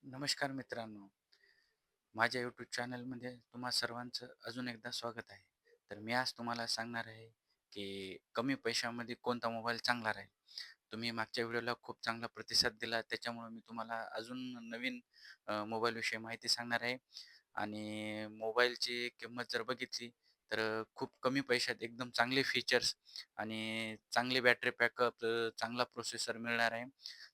नमस्कार मित्रांनो, माझ्या यूट्यूब चॅनलमध्ये तुम्हा सर्वांचं अजून एकदा स्वागत आहे. तर मी आज तुम्हाला सांगणार आहे, की कमी पैशामध्ये कोणता मोबाईल चांगला राहील. तुम्ही मागच्या व्हिडिओला खूप चांगला प्रतिसाद दिला, त्याच्यामुळे मी तुम्हाला अजून नवीन मोबाईलविषयी माहिती सांगणार आहे. आणि मोबाईलची किंमत जर बघितली, तर खूप कमी पैशात एकदम चांगले फीचर्स आणि चांगली बॅटरी बॅकअप, चांगला प्रोसेसर मिळणार आहे.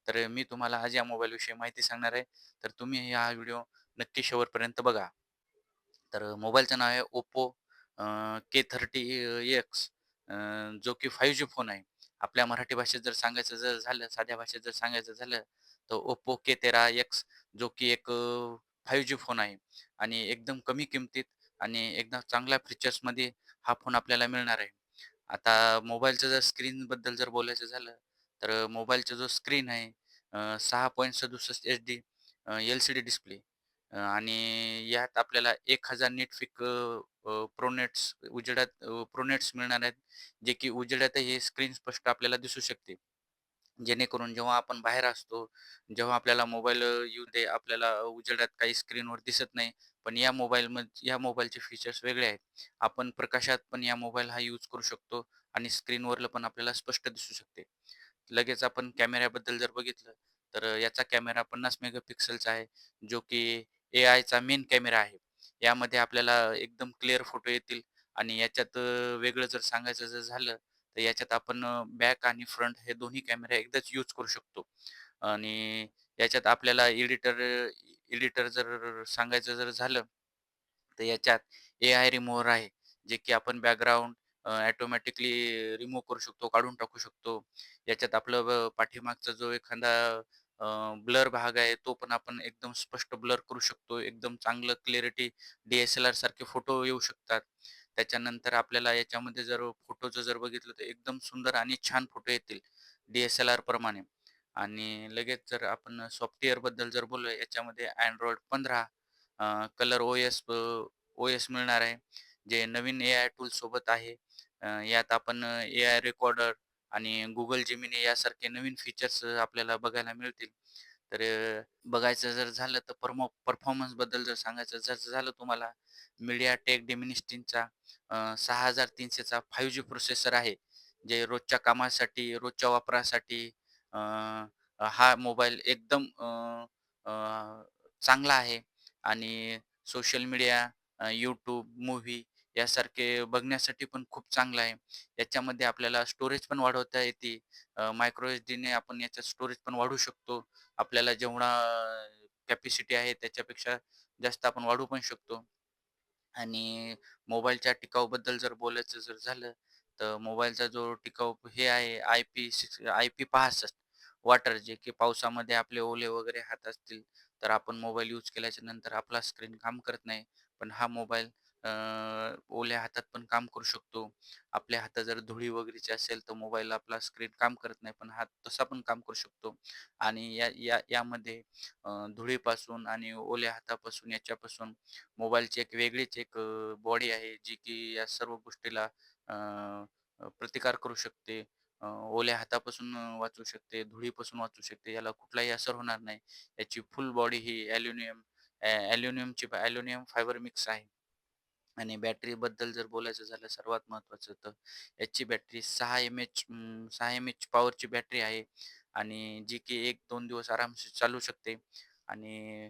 तर मी तुम्हाला आज या मोबाईलविषयी माहिती सांगणार आहे. तर तुम्ही हा व्हिडिओ नक्की शेवटपर्यंत बघा. तर मोबाईलचं नाव आहे Oppo K30X, जो की 5G फोन आहे. आपल्या मराठी भाषेत जर सांगायचं जर झालं, साध्या भाषेत जर सांगायचं झालं, तर Oppo K13X, जो की एक 5G फोन आहे आणि एकदम कमी किमतीत आणि एकदम चांगल्या फीचर्समध्ये हा फोन आपल्याला मिळणार आहे. आता मोबाईलचं जर स्क्रीनबद्दल जर बोलायचं झालं, तर मोबाईलचा जो स्क्रीन आहे 6.67 एचडी एल-सी-डी डिस्प्ले, आणि यात आपल्याला 1000 नीट प्रोनेट्स प्रोनेट्स मिळणार आहेत, जे की उजेडातही स्क्रीन स्पष्ट आपल्याला दिसू शकते. जेणेकरून जेव्हा आपण बाहेर असतो, जेव्हा आपल्याला मोबाईल येऊ दे, आपल्याला उजेडात काही स्क्रीनवर दिसत नाही. पण या मोबाईलचे फीचर्स वेगळे आहेत. आपण प्रकाशात पण या मोबाईल हा यूज करू शकतो आणि स्क्रीनवरलं पण आपल्याला स्पष्ट दिसू शकते. लगेच आपण कॅमेऱ्याबद्दल जर बघितलं, तर याचा कॅमेरा 50 मेगापिक्सलचा आहे, जो की एआयचा मेन कॅमेरा आहे. यामध्ये आपल्याला एकदम क्लिअर फोटो येतील आणि याच्यात वेगळं जर सांगायचं जर झालं, तर याच्यात आपण बॅक आणि फ्रंट हे दोन्ही कॅमेरे एकदाच यूज करू शकतो. आणि याच्यात आपल्याला एडिटर जर सांगायचं जर झालं, तर याच्यात एआय रिमूव्हर आहे, जे की आपण बॅकग्राऊंड ऑटोमॅटिकली रिमूव्ह करू शकतो, काढून टाकू शकतो. याच्यात आपलं पाठीमागचा जो एखादा ब्लर भाग आहे, तो पण आपण एकदम स्पष्ट ब्लर करू शकतो. एकदम चांगलं क्लॅरिटी डी-एस-एल-आर सारखे फोटो येऊ शकतात. त्याच्यानंतर आपल्याला याच्यामध्ये जर फोटोचं जर बघितलं, तर एकदम सुंदर आणि छान फोटो येतील डी-एस-एल-आर प्रमाणे. आणि लगेच जर आपण सॉफ्टवेअरबद्दल जर बोललो, याच्यामध्ये Android 15 कलर ओएस मिळणार आहे, जे नवीन एआय टूलसोबत आहे. यात आपण एआय रेकॉर्डर आणि Google Gemini यासारखे नवीन फीचर्स आपल्याला बघायला मिळतील. तर बघायचं जर झालं, तर परफॉर्मन्सबद्दल जर सांगायचं जर झालं तुम्हाला, MediaTek Dimensity 6300चा 5G प्रोसेसर आहे, जे रोजच्या कामासाठी, रोजच्या वापरासाठी अ, हा मोबाईल एकदम चांगला आहे. आणि सोशल मीडिया, YouTube, मूव्ही यासारखे बघण्यासाठी पण खूप चांगलं आहे. याच्यामध्ये आपल्याला स्टोरेज पण वाढवता येते. मायक्रो एसडीने आपण याच्यात स्टोरेज पण वाढवू शकतो. आपल्याला जेवढा कॅपॅसिटी आहे त्याच्यापेक्षा जास्त आपण वाढवू पण शकतो. आणि मोबाईलच्या टिकाऊबद्दल जर बोलायचं जर झालं, तर मोबाईलचा जो टिकाऊ हे आहे IP65 वॉटर, जे की पावसामध्ये आपले ओले वगैरे हात असतील, तर आपण मोबाईल यूज केल्याच्या नंतर आपला स्क्रीन काम करत नाही. पण हा मोबाईल अ, ओल्या हातात पण काम करू शकतो. आपल्या हातात जर धुळी वगैरेची असेल, तर मोबाईल आपला स्क्रीन काम करत नाही, पण हा तसा पण काम करू शकतो. आणि यामध्ये धुळीपासून आणि ओल्या हातापासून याच्यापासून मोबाईलची एक वेगळीच एक बॉडी आहे, जी की या सर्व गोष्टीला अ, प्रतिकार करू शकते. ओल्या हातापासून वाचवू शकते, धुळीपासून वाचवू शकते. याला कुठलाही असर होणार नाही. याची फुल बॉडी ही ॲल्युमिनियम फायबर मिक्स आहे. आणि बॅटरीबद्दल जर बोलायचं झालं सर्वात महत्त्वाचं, तर याची बॅटरी 6 एमएच पॉवरची बॅटरी आहे आणि जी की 1-2 दिवस आरामशीर चालू शकते. आणि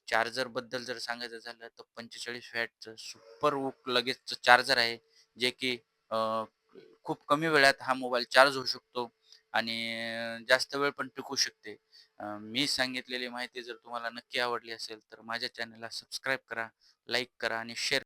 चार्जरबद्दल जर सांगायचं झालं, तर 45 वॅटचं सुपर हुक लगेचचं चार्जर आहे, जे की अ, खूप कमी वेळात हा मोबाईल चार्ज होऊ शकतो आणि जास्त वेळ पण टिकू शकते. मी सांगितलेली माहिती जर तुम्हाला नक्की आवडली असेल, तर माझ्या चॅनलला सबस्क्राईब करा, लाईक करा आणि शेअर